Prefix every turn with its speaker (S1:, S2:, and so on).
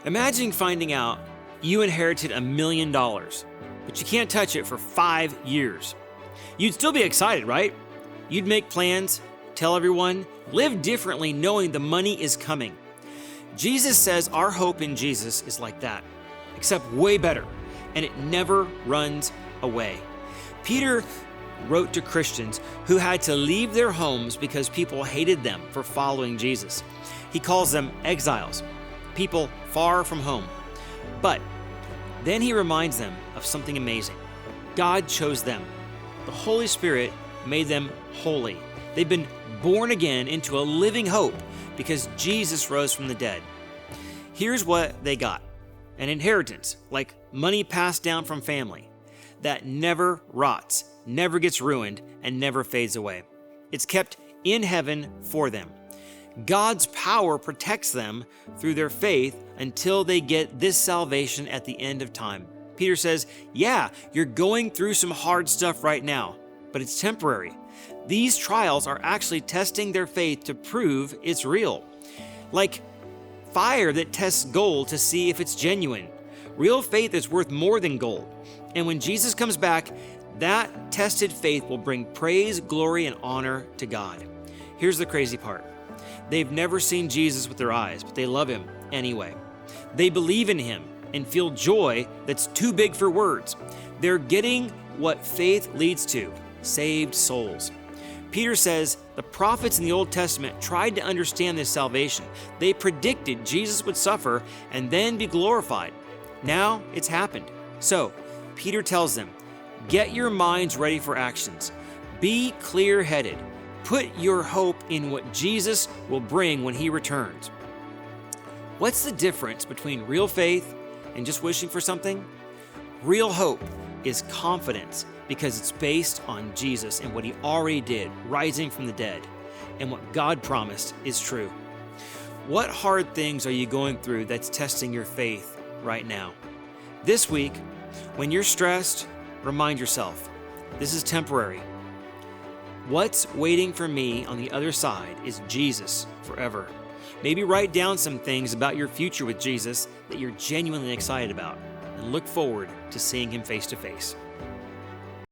S1: Imagine finding out you inherited $1 million, but you can't touch it for 5 years. You'd still be excited, right? You'd make plans, tell everyone, live differently knowing the money is coming. Jesus says our hope in Jesus is like that, except way better, and it never runs away. Peter wrote to Christians who had to leave their homes because people hated them for following Jesus. He calls them exiles, people far from home. But then he reminds them of something amazing. God chose them. The Holy Spirit made them holy. They've been born again into a living hope because Jesus rose from the dead. Here's what they got: an inheritance, like money passed down from family, that never rots, never gets ruined, and never fades away. It's kept in heaven for them. God's power protects them through their faith until they get this salvation at the end of time. Peter says, yeah, you're going through some hard stuff right now, but it's temporary. These trials are actually testing their faith to prove it's real. Like fire that tests gold to see if it's genuine. Real faith is worth more than gold. And when Jesus comes back, that tested faith will bring praise, glory, and honor to God. Here's the crazy part. They've never seen Jesus with their eyes, but they love him anyway. They believe in him and feel joy that's too big for words. They're getting what faith leads to: saved souls. Peter says the prophets in the Old Testament tried to understand this salvation. They predicted Jesus would suffer and then be glorified. Now it's happened. So Peter tells them, get your minds ready for actions. Be clear-headed. Put your hope in what Jesus will bring when he returns. What's the difference between real faith and just wishing for something? Real hope is confidence because it's based on Jesus and what he already did, rising from the dead, and what God promised is true. What hard things are you going through that's testing your faith right now? This week, when you're stressed, remind yourself, this is temporary. What's waiting for me on the other side is Jesus forever. Maybe write down some things about your future with Jesus that you're genuinely excited about and look forward to seeing him face to face.